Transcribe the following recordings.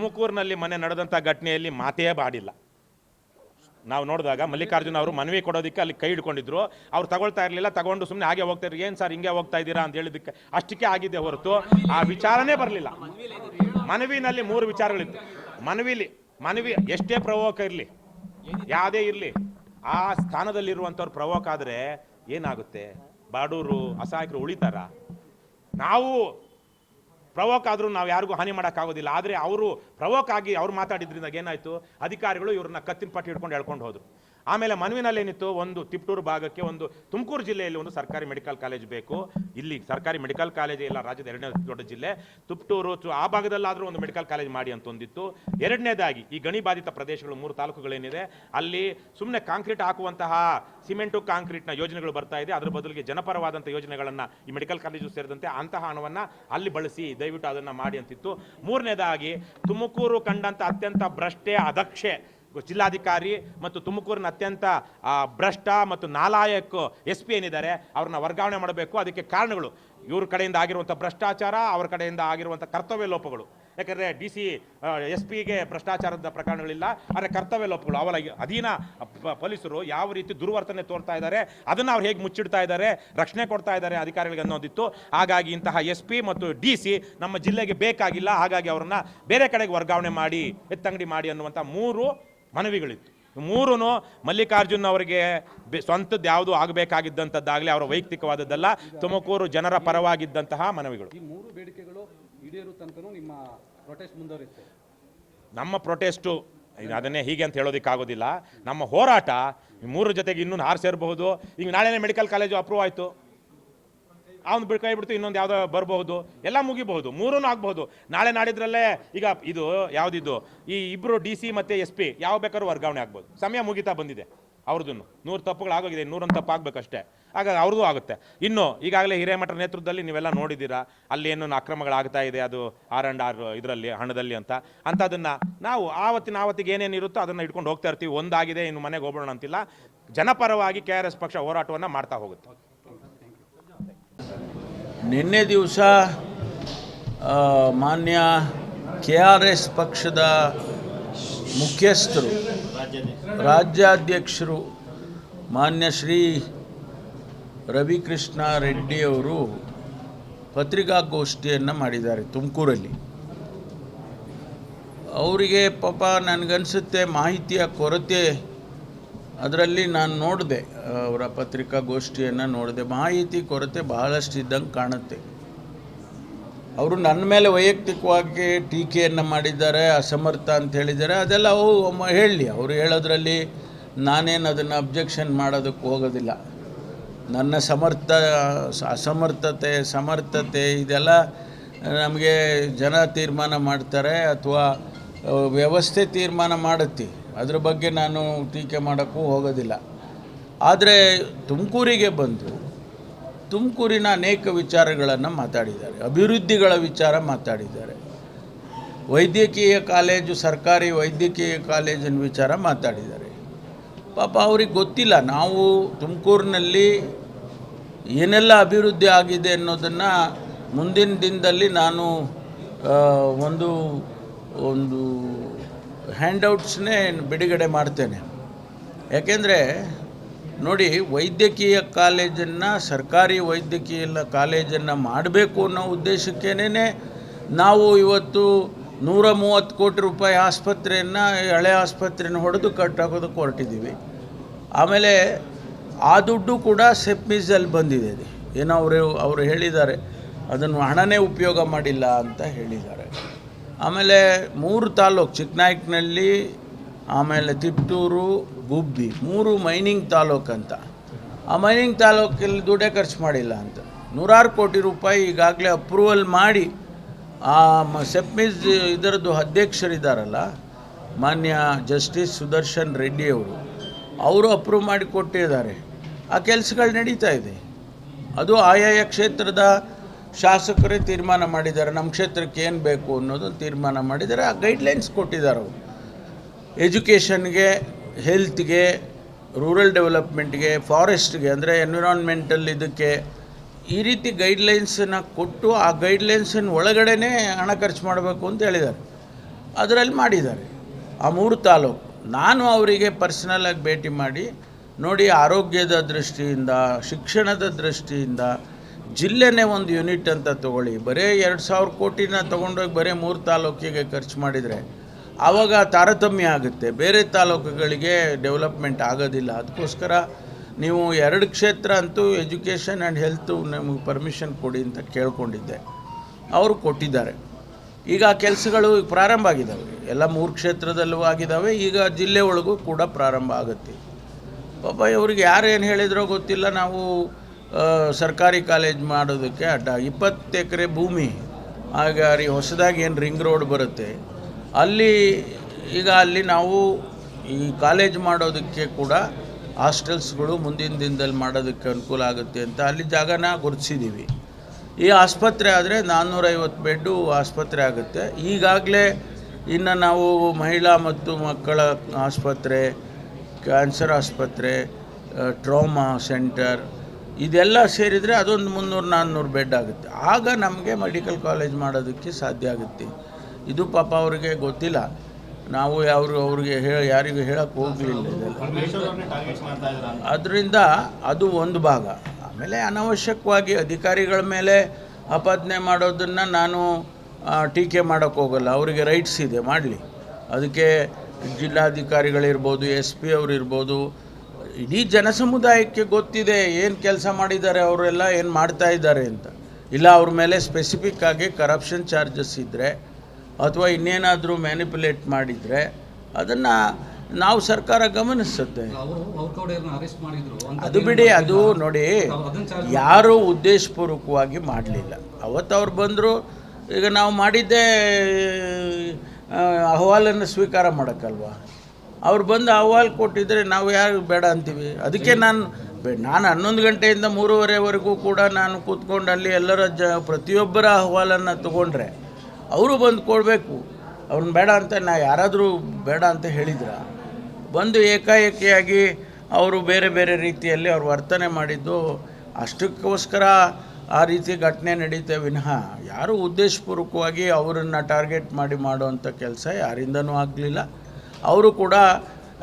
ತುಮಕೂರಿನಲ್ಲಿ ಮೊನ್ನೆ ನಡೆದಂಥ ಘಟನೆಯಲ್ಲಿ ಮಾತೇ ಬಾಡಿಲ್ಲ. ನಾವು ನೋಡಿದಾಗ ಮಲ್ಲಿಕಾರ್ಜುನ್ ಅವರು ಮನವಿ ಕೊಡೋದಕ್ಕೆ ಅಲ್ಲಿ ಕೈ ಹಿಡ್ಕೊಂಡಿದ್ರು. ಅವ್ರು ತಗೊಳ್ತಾ ಇರಲಿಲ್ಲ, ತಗೊಂಡು ಸುಮ್ಮನೆ ಹಾಗೆ ಹೋಗ್ತಾ ಇದ್ರು. ಏನು ಸರ್ ಹಿಂಗೆ ಹೋಗ್ತಾ ಇದ್ದೀರಾ ಅಂತ ಹೇಳಿದ್ದಕ್ಕೆ ಅಷ್ಟಕ್ಕೆ ಆಗಿದೆ ಹೊರತು ಆ ವಿಚಾರನೇ ಬರಲಿಲ್ಲ. ಮನವಿನಲ್ಲಿ 3 ವಿಚಾರಗಳಿತ್ತು. ಮನವಿ ಎಷ್ಟೇ ಪ್ರವೋಕ ಇರಲಿ, ಯಾವುದೇ ಇರಲಿ, ಆ ಸ್ಥಾನದಲ್ಲಿರುವಂಥವ್ರು ಪ್ರವೋಕ ಆದರೆ ಏನಾಗುತ್ತೆ? ಬಡವರು ಅಸಹಾಯಕರು ಉಳಿತಾರ? ನಾವು ಪ್ರವೋಕ್ ಆದರೂ ನಾವು ಯಾರಿಗೂ ಹಾನಿ ಮಾಡೋಕ್ಕಾಗೋದಿಲ್ಲ. ಆದರೆ ಅವರು ಪ್ರವೋಕ್ ಆಗಿ ಅವ್ರು ಮಾತಾಡಿದ್ರಿಂದ ಏನಾಯಿತು? ಅಧಿಕಾರಿಗಳು ಇವ್ರನ್ನ ಕತ್ತಿನ ಪಟ್ಟಿ ಹಿಡ್ಕೊಂಡು ಎಳ್ಕೊಂಡು ಹೋದರು. ಆಮೇಲೆ ಮನವಿನಲ್ಲಿ ಏನಿತ್ತು, ಒಂದು ತಿಪ್ಟೂರು ಭಾಗಕ್ಕೆ, ಒಂದು ತುಮಕೂರು ಜಿಲ್ಲೆಯಲ್ಲಿ ಒಂದು ಸರ್ಕಾರಿ ಮೆಡಿಕಲ್ ಕಾಲೇಜ್ ಬೇಕು. ಇಲ್ಲಿ ಸರ್ಕಾರಿ ಮೆಡಿಕಲ್ ಕಾಲೇಜೇ ಇಲ್ಲ, ರಾಜ್ಯದ 2ನೇ ದೊಡ್ಡ ಜಿಲ್ಲೆ ತಿಪ್ಟೂರು, ಆ ಭಾಗದಲ್ಲಾದರೂ ಒಂದು ಮೆಡಿಕಲ್ ಕಾಲೇಜ್ ಮಾಡಿ ಅಂತ ಒಂದಿತ್ತು. 2ನೇದಾಗಿ ಈ ಗಣಿ ಬಾಧಿತ ಪ್ರದೇಶಗಳು 3 ತಾಲೂಕುಗಳೇನಿದೆ ಅಲ್ಲಿ ಸುಮ್ಮನೆ ಕಾಂಕ್ರೀಟ್ ಹಾಕುವಂತಹ ಸಿಮೆಂಟು ಕಾಂಕ್ರೀಟ್ನ ಯೋಜನೆಗಳು ಬರ್ತಾ ಇದೆ. ಅದರ ಬದಲಿಗೆ ಜನಪರವಾದಂಥ ಯೋಜನೆಗಳನ್ನು ಈ ಮೆಡಿಕಲ್ ಕಾಲೇಜು ಸೇರಿದಂತೆ ಅಂತಹ ಹಣವನ್ನು ಅಲ್ಲಿ ಬಳಸಿ ದಯವಿಟ್ಟು ಅದನ್ನು ಮಾಡಿ ಅಂತಿತ್ತು. 3ನೇದಾಗಿ ತುಮಕೂರು ಕಂಡಂಥ ಅತ್ಯಂತ ಭ್ರಷ್ಟೆ ಅದಕ್ಷೆ ಜಿಲ್ಲಾಧಿಕಾರಿ ಮತ್ತು ತುಮಕೂರಿನ ಅತ್ಯಂತ ಭ್ರಷ್ಟ ಮತ್ತು ನಾಲಾಯಕ SP ಏನಿದ್ದಾರೆ ಅವ್ರನ್ನ ವರ್ಗಾವಣೆ ಮಾಡಬೇಕು. ಅದಕ್ಕೆ ಕಾರಣಗಳು ಇವ್ರ ಕಡೆಯಿಂದ ಆಗಿರುವಂಥ ಭ್ರಷ್ಟಾಚಾರ, ಅವ್ರ ಕಡೆಯಿಂದ ಆಗಿರುವಂಥ ಕರ್ತವ್ಯ ಲೋಪಗಳು. ಯಾಕಂದರೆ DC SP ಭ್ರಷ್ಟಾಚಾರದ ಪ್ರಕರಣಗಳಿಲ್ಲ, ಆದರೆ ಕರ್ತವ್ಯ ಲೋಪಗಳು. ಅವರ ಅಧೀನ ಪೊಲೀಸರು ಯಾವ ರೀತಿ ದುರ್ವರ್ತನೆ ತೋರ್ತಾ ಇದ್ದಾರೆ, ಅದನ್ನು ಅವ್ರು ಹೇಗೆ ಮುಚ್ಚಿಡ್ತಾ ಇದ್ದಾರೆ, ರಕ್ಷಣೆ ಕೊಡ್ತಾ ಇದ್ದಾರೆ ಅಧಿಕಾರಿಗಳಿಗೆ ಅನ್ನೋದಿತ್ತು. ಹಾಗಾಗಿ ಇಂತಹ SP ಮತ್ತು DC ನಮ್ಮ ಜಿಲ್ಲೆಗೆ ಬೇಕಾಗಿಲ್ಲ. ಹಾಗಾಗಿ ಅವ್ರನ್ನ ಬೇರೆ ಕಡೆಗೆ ವರ್ಗಾವಣೆ ಮಾಡಿ, ಎತ್ತಂಗಡಿ ಮಾಡಿ ಅನ್ನುವಂಥ 3 ಮನವಿಗಳಿತ್ತು. 3 ಮಲ್ಲಿಕಾರ್ಜುನ್ ಅವರಿಗೆ ಸ್ವಂತದ್ದು ಯಾವುದು ಆಗಬೇಕಾಗಿದ್ದಂಥದ್ದಾಗಲಿ, ಅವರ ವೈಯಕ್ತಿಕವಾದದ್ದಲ್ಲ, ತುಮಕೂರು ಜನರ ಪರವಾಗಿದ್ದಂತಹ ಮನವಿಗಳು. ಈ 3 ಬೇಡಿಕೆಗಳು ಈಡೇರೋ ತನಕನೂ ನಿಮ್ಮ ಪ್ರೊಟೆಸ್ಟ್ ಮುಂದುವರಿಯುತ್ತೆ? ನಮ್ಮ ಪ್ರೊಟೆಸ್ಟು ಅದನ್ನೇ ಹೀಗೆ ಅಂತ ಹೇಳೋದಕ್ಕಾಗೋದಿಲ್ಲ. ನಮ್ಮ ಹೋರಾಟ 3 ಜೊತೆಗೆ ಇನ್ನೂ 6 ಸೇರಬಹುದು. ಈಗ ನಾಳೆನೇ ಮೆಡಿಕಲ್ ಕಾಲೇಜು ಅಪ್ರೂವ್ ಆಯಿತು, ಅವ್ನು ಕೈ ಬಿಡ್ತು, ಇನ್ನೊಂದು ಯಾವುದೋ ಬರಬಹುದು, ಎಲ್ಲ ಮುಗಿಬಹುದು, 3 ಆಗಬಹುದು. ನಾಳೆ ನಾಡಿದ್ರಲ್ಲೇ ಈಗ ಇದು ಯಾವುದಿದ್ದು ಈ ಇಬ್ಬರು DC ಮತ್ತು SP ಯಾವ ಬೇಕಾದ್ರೂ ವರ್ಗಾವಣೆ ಆಗ್ಬೋದು. ಸಮಯ ಮುಗಿತಾ ಬಂದಿದೆ ಅವ್ರದ್ದು. 100 ತಪ್ಪುಗಳಾಗೋಗಿದೆ, 101 ತಪ್ಪು ಆಗಬೇಕಷ್ಟೇ. ಹಾಗಾಗಿ ಅವ್ರದ್ದು ಆಗುತ್ತೆ. ಇನ್ನು ಈಗಾಗಲೇ ಹಿರೇಮಠರ ನೇತೃತ್ವದಲ್ಲಿ ನೀವೆಲ್ಲ ನೋಡಿದ್ದೀರಾ, ಅಲ್ಲಿ ಏನು ಅಕ್ರಮಗಳಾಗ್ತಾ ಇದೆ, ಅದು R&R ಇದರಲ್ಲಿ ಹಣದಲ್ಲಿ ಅಂಥದನ್ನು ನಾವು ಆವತ್ತಿಗೆ ಏನೇನಿರುತ್ತೋ ಅದನ್ನು ಇಟ್ಕೊಂಡು ಹೋಗ್ತಾ ಇರ್ತೀವಿ. ಒಂದಾಗಿದೆ, ಇನ್ನು ಮನೆಗೆ ಹೋಗೋಣ ಅಂತಿಲ್ಲ. ಜನಪರವಾಗಿ KRS ಪಕ್ಷ ಹೋರಾಟವನ್ನು ಮಾಡ್ತಾ ಹೋಗುತ್ತೆ. ನಿನ್ನೆ ದಿವಸ ಮಾನ್ಯ KRS ಪಕ್ಷದ ಮುಖ್ಯಸ್ಥರು, ರಾಜ್ಯಾಧ್ಯಕ್ಷರು ಮಾನ್ಯ ಶ್ರೀ ರವಿಕೃಷ್ಣ ರೆಡ್ಡಿಯವರು ಪತ್ರಿಕಾಗೋಷ್ಠಿಯನ್ನು ಮಾಡಿದ್ದಾರೆ ತುಮಕೂರಲ್ಲಿ. ಅವರಿಗೆ ಪಾಪ ನನಗನ್ಸುತ್ತೆ ಮಾಹಿತಿಯ ಕೊರತೆ. ಅದರಲ್ಲಿ ನಾನು ನೋಡಿದೆ, ಅವರ ಪತ್ರಿಕಾಗೋಷ್ಠಿಯನ್ನು ನೋಡಿದೆ, ಮಾಹಿತಿ ಕೊರತೆ ಬಹಳಷ್ಟು ಇದ್ದಂಗೆ ಕಾಣುತ್ತೆ. ಅವರು ನನ್ನ ಮೇಲೆ ವೈಯಕ್ತಿಕವಾಗಿ ಟೀಕೆಯನ್ನು ಮಾಡಿದ್ದಾರೆ, ಅಸಮರ್ಥ ಅಂತ ಹೇಳಿದ್ದಾರೆ. ಅದೆಲ್ಲ ಹೇಳಲಿ, ಅವರು ಹೇಳೋದ್ರಲ್ಲಿ ನಾನೇನು ಅದನ್ನು ಅಬ್ಜೆಕ್ಷನ್ ಮಾಡೋದಕ್ಕೆ ಹೋಗೋದಿಲ್ಲ. ನನ್ನ ಅಸಮರ್ಥತೆ ಸಮರ್ಥತೆ ಇದೆಲ್ಲ ನಮಗೆ ಜನ ತೀರ್ಮಾನ ಮಾಡ್ತಾರೆ ಅಥವಾ ವ್ಯವಸ್ಥೆ ತೀರ್ಮಾನ ಮಾಡುತ್ತೆ. ಅದ್ರ ಬಗ್ಗೆ ನಾನು ಟೀಕೆ ಮಾಡೋಕ್ಕೂ ಹೋಗೋದಿಲ್ಲ. ಆದರೆ ತುಮಕೂರಿಗೆ ಬಂದು ತುಮಕೂರಿನ ಅನೇಕ ವಿಚಾರಗಳನ್ನು ಮಾತಾಡಿದ್ದಾರೆ, ಅಭಿವೃದ್ಧಿಗಳ ವಿಚಾರ ಮಾತಾಡಿದ್ದಾರೆ, ವೈದ್ಯಕೀಯ ಕಾಲೇಜು, ಸರ್ಕಾರಿ ವೈದ್ಯಕೀಯ ಕಾಲೇಜಿನ ವಿಚಾರ ಮಾತಾಡಿದ್ದಾರೆ. ಪಾಪ ಅವ್ರಿಗೆ ಗೊತ್ತಿಲ್ಲ ನಾವು ತುಮಕೂರಿನಲ್ಲಿ ಏನೆಲ್ಲ ಅಭಿವೃದ್ಧಿ ಆಗಿದೆ ಅನ್ನೋದನ್ನು ಮುಂದಿನ ದಿನದಲ್ಲಿ ನಾನು ಒಂದು ಹ್ಯಾಂಡ್ಔಟ್ಸ್ನೇ ಬಿಡುಗಡೆ ಮಾಡ್ತೇನೆ. ಯಾಕೆಂದರೆ ನೋಡಿ, ವೈದ್ಯಕೀಯ ಕಾಲೇಜನ್ನು, ಸರ್ಕಾರಿ ವೈದ್ಯಕೀಯ ಕಾಲೇಜನ್ನು ಮಾಡಬೇಕು ಅನ್ನೋ ಉದ್ದೇಶಕ್ಕೇನೆ ನಾವು ಇವತ್ತು 130 ಕೋಟಿ ರೂಪಾಯಿ ಆಸ್ಪತ್ರೆಯನ್ನು, ಹಳೆ ಆಸ್ಪತ್ರೆಯನ್ನು ಹೊಡೆದು ಕಟ್ಟಾಕೋದಕ್ಕೆ ಹೊರಟಿದ್ದೀವಿ. ಆಮೇಲೆ ಆ ದುಡ್ಡು ಕೂಡ ಸೆಪ್ಮಿಸಲ್ಲಿ ಬಂದಿದೆ. ಏನೋ ಅವರು ಹೇಳಿದ್ದಾರೆ, ಅದನ್ನು ಹಣನೇ ಉಪಯೋಗ ಮಾಡಿಲ್ಲ ಅಂತ ಹೇಳಿದ್ದಾರೆ. ಆಮೇಲೆ 3 ತಾಲೂಕು, ಚಿಕ್ಕನಾಯಕನಹಳ್ಳಿ, ಆಮೇಲೆ ತಿಪ್ಟೂರು, ಗುಬ್ಬಿ, 3 ಮೈನಿಂಗ್ ತಾಲೂಕು ಅಂತ. ಆ ಮೈನಿಂಗ್ ತಾಲೂಕಲ್ಲಿ ದುಡ್ಡೇ ಖರ್ಚು ಮಾಡಿಲ್ಲ ಅಂತ 100 ಕೋಟಿ ರೂಪಾಯಿ ಈಗಾಗಲೇ ಅಪ್ರೂವಲ್ ಮಾಡಿ, ಆ ಸೆಪ್ಮಿಸ್ ಇದರದ್ದು ಅಧ್ಯಕ್ಷರಿದ್ದಾರಲ್ಲ ಮಾನ್ಯ ಜಸ್ಟಿಸ್ ಸುದರ್ಶನ್ ರೆಡ್ಡಿಯವರು, ಅವರು ಅಪ್ರೂವ್ ಮಾಡಿ ಕೊಟ್ಟಿದ್ದಾರೆ. ಆ ಕೆಲಸಗಳು ನಡೀತಾ ಇದೆ. ಅದು ಆಯಾಯ ಕ್ಷೇತ್ರದ ಶಾಸಕರೇ ತೀರ್ಮಾನ ಮಾಡಿದ್ದಾರೆ, ನಮ್ಮ ಕ್ಷೇತ್ರಕ್ಕೆ ಏನು ಬೇಕು ಅನ್ನೋದನ್ನು ತೀರ್ಮಾನ ಮಾಡಿದ್ದಾರೆ. ಆ ಗೈಡ್ಲೈನ್ಸ್ ಕೊಟ್ಟಿದ್ದಾರೆ ಅವರು. ಎಜುಕೇಷನ್ಗೆ, ಹೆಲ್ತ್ಗೆ, ರೂರಲ್ ಡೆವಲಪ್ಮೆಂಟ್ಗೆ, ಫಾರೆಸ್ಟ್ಗೆ ಅಂದರೆ ಎನ್ವಿರಾನ್ಮೆಂಟಲ್ ಇದಕ್ಕೆ ಈ ರೀತಿ ಗೈಡ್ಲೈನ್ಸನ್ನು ಕೊಟ್ಟು ಆ ಗೈಡ್ಲೈನ್ಸಿನ ಒಳಗಡೆ ಹಣ ಖರ್ಚು ಮಾಡಬೇಕು ಅಂತ ಹೇಳಿದ್ದಾರೆ. ಅದರಲ್ಲಿ ಮಾಡಿದ್ದಾರೆ ಆ 3 ತಾಲೂಕು. ನಾನು ಅವರಿಗೆ ಪರ್ಸನಲಾಗಿ ಭೇಟಿ ಮಾಡಿ ನೋಡಿ, ಆರೋಗ್ಯದ ದೃಷ್ಟಿಯಿಂದ, ಶಿಕ್ಷಣದ ದೃಷ್ಟಿಯಿಂದ ಜಿಲ್ಲೆನೇ ಒಂದು ಯೂನಿಟ್ ಅಂತ ತೊಗೊಳ್ಳಿ. ಬರೀ 2,000 ಕೋಟಿನ ತೊಗೊಂಡೋಗಿ ಬರೀ 3 ತಾಲೂಕಿಗೆ ಖರ್ಚು ಮಾಡಿದರೆ ಆವಾಗ ತಾರತಮ್ಯ ಆಗುತ್ತೆ, ಬೇರೆ ತಾಲೂಕುಗಳಿಗೆ ಡೆವಲಪ್ಮೆಂಟ್ ಆಗೋದಿಲ್ಲ. ಅದಕ್ಕೋಸ್ಕರ ನೀವು 2 ಕ್ಷೇತ್ರ ಅಂತೂ ಎಜುಕೇಷನ್ ಆ್ಯಂಡ್ ಹೆಲ್ತು ನಮಗೆ ಪರ್ಮಿಷನ್ ಕೊಡಿ ಅಂತ ಕೇಳ್ಕೊಂಡಿದ್ದೆ, ಅವರು ಕೊಟ್ಟಿದ್ದಾರೆ. ಈಗ ಕೆಲಸಗಳು ಪ್ರಾರಂಭ ಆಗಿದ್ದಾವೆ, ಎಲ್ಲ 3 ಕ್ಷೇತ್ರದಲ್ಲೂ ಆಗಿದ್ದಾವೆ. ಈಗ ಜಿಲ್ಲೆ ಒಳಗೂ ಕೂಡ ಪ್ರಾರಂಭ ಆಗುತ್ತೆ. ಪಾಪ ಇವ್ರಿಗೆ ಯಾರೇನು ಹೇಳಿದ್ರೋ ಗೊತ್ತಿಲ್ಲ, ನಾವು ಸರ್ಕಾರಿ ಕಾಲೇಜ್ ಮಾಡೋದಕ್ಕೆ ಅಡ್ಡ 20 ಎಕರೆ ಭೂಮಿ, ಆಗ ಹೊಸದಾಗಿ ಏನು ರಿಂಗ್ ರೋಡ್ ಬರುತ್ತೆ ಅಲ್ಲಿ ನಾವು ಈ ಕಾಲೇಜ್ ಮಾಡೋದಕ್ಕೆ ಕೂಡ ಹಾಸ್ಟೆಲ್ಸ್ಗಳು ಮುಂದಿನ ದಿನದಲ್ಲಿ ಮಾಡೋದಕ್ಕೆ ಅನುಕೂಲ ಆಗುತ್ತೆ ಅಂತ ಅಲ್ಲಿ ಜಾಗನ ಗುರುತಿಸಿದ್ದೀವಿ. ಈ ಆಸ್ಪತ್ರೆ ಆದರೆ 450 ಬೆಡ್ಡು ಆಸ್ಪತ್ರೆ ಆಗುತ್ತೆ. ಈಗಾಗಲೇ ಇನ್ನು ನಾವು ಮಹಿಳಾ ಮತ್ತು ಮಕ್ಕಳ ಆಸ್ಪತ್ರೆ, ಕ್ಯಾನ್ಸರ್ ಆಸ್ಪತ್ರೆ, ಟ್ರಾಮಾ ಸೆಂಟರ್ ಇದೆಲ್ಲ ಸೇರಿದರೆ ಅದೊಂದು 300-400 ಬೆಡ್ ಆಗುತ್ತೆ. ಆಗ ನಮಗೆ ಮೆಡಿಕಲ್ ಕಾಲೇಜ್ ಮಾಡೋದಕ್ಕೆ ಸಾಧ್ಯ ಆಗುತ್ತೆ. ಇದು ಪಾಪ ಅವ್ರಿಗೆ ಗೊತ್ತಿಲ್ಲ, ನಾವು ಅವ್ರಿಗೆ ಯಾರಿಗೂ ಹೇಳಕ್ಕೆ ಹೋಗಲಿಲ್ಲ ಇದೆಲ್ಲ. ಅದರಿಂದ ಅದು ಒಂದು ಭಾಗ. ಆಮೇಲೆ ಅನವಶ್ಯಕವಾಗಿ ಅಧಿಕಾರಿಗಳ ಮೇಲೆ ಆಪಾದನೆ ಮಾಡೋದನ್ನು ನಾನು ಟೀಕೆ ಮಾಡೋಕ್ಕೆ ಹೋಗಲ್ಲ. ಅವರಿಗೆ ರೈಟ್ಸ್ ಇದೆ, ಮಾಡಲಿ. ಅದಕ್ಕೆ ಜಿಲ್ಲಾಧಿಕಾರಿಗಳಿರ್ಬೋದು, SP ಅವರಿರ್ಬೋದು, ಇಡೀ ಜನಸಮುದಾಯಕ್ಕೆ ಗೊತ್ತಿದೆ ಏನು ಕೆಲಸ ಮಾಡಿದ್ದಾರೆ, ಅವರೆಲ್ಲ ಏನು ಮಾಡ್ತಾ ಇದ್ದಾರೆ ಅಂತ. ಇಲ್ಲ ಅವ್ರ ಮೇಲೆ ಸ್ಪೆಸಿಫಿಕ್ ಆಗಿ ಕರಪ್ಷನ್ ಚಾರ್ಜಸ್ ಇದ್ದರೆ ಅಥವಾ ಇನ್ನೇನಾದರೂ ಮ್ಯಾನಿಪುಲೇಟ್ ಮಾಡಿದರೆ ಅದನ್ನು ನಾವು ಸರ್ಕಾರ ಗಮನಿಸುತ್ತೆ. ಅದು ಬಿಡಿ, ಅದು ನೋಡಿ, ಯಾರೂ ಉದ್ದೇಶಪೂರ್ವಕವಾಗಿ ಮಾಡಲಿಲ್ಲ. ಅವತ್ತು ಅವ್ರು ಬಂದರು, ಈಗ ನಾವು ಮಾಡಿದ್ದೇ ಅಹವಾಲನ್ನು ಸ್ವೀಕಾರ ಮಾಡೋಕ್ಕಲ್ವ. ಅವ್ರು ಬಂದು ಅಹವಾಲು ಕೊಟ್ಟಿದ್ದರೆ ನಾವು ಯಾರು ಬೇಡ ಅಂತೀವಿ. ಅದಕ್ಕೆ ನಾನು 11 ಗಂಟೆಯಿಂದ 3:30ವರೆಗೂ ಕೂಡ ನಾನು ಕೂತ್ಕೊಂಡು ಅಲ್ಲಿ ಎಲ್ಲರ ಪ್ರತಿಯೊಬ್ಬರ ಅಹವಾಲನ್ನು ತೊಗೊಂಡ್ರೆ ಅವರು ಬಂದು ಕೊಡಬೇಕು. ಅವ್ರನ್ನ ಬೇಡ ಅಂತ ಯಾರಾದರೂ ಬೇಡ ಅಂತ ಹೇಳಿದ್ರ? ಬಂದು ಏಕಾಏಕಿಯಾಗಿ ಅವರು ಬೇರೆ ಬೇರೆ ರೀತಿಯಲ್ಲಿ ಅವ್ರು ವರ್ತನೆ ಮಾಡಿದ್ದು, ಅಷ್ಟಕ್ಕೋಸ್ಕರ ಆ ರೀತಿ ಘಟನೆ ನಡೀತೆ ವಿನಃ ಯಾರೂ ಉದ್ದೇಶಪೂರ್ವಕವಾಗಿ ಅವರನ್ನು ಟಾರ್ಗೆಟ್ ಮಾಡಿ ಮಾಡುವಂಥ ಕೆಲಸ ಯಾರಿಂದನೂ ಆಗಲಿಲ್ಲ. ಅವರು ಕೂಡ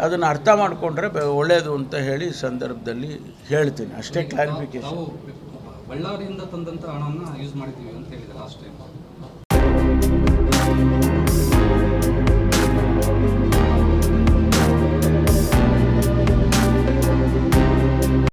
ಅದನ್ನು ಅರ್ಥ ಮಾಡಿಕೊಂಡ್ರೆ ಒಳ್ಳೆಯದು ಅಂತ ಹೇಳಿ ಸಂದರ್ಭದಲ್ಲಿ ಹೇಳ್ತೀನಿ. ಅಷ್ಟೇ ಕ್ಲಾರಿಫಿಕೇಶನ್. ಬಳ್ಳಾರಿಯಿಂದ ತಂದಂಥ ಹಣವನ್ನು ಯೂಸ್ ಮಾಡಿದ್ದೀವಿ ಅಂತ ಹೇಳಿದ್ದಾರೆ ಲಾಸ್ಟ್ ಟೈಮ್.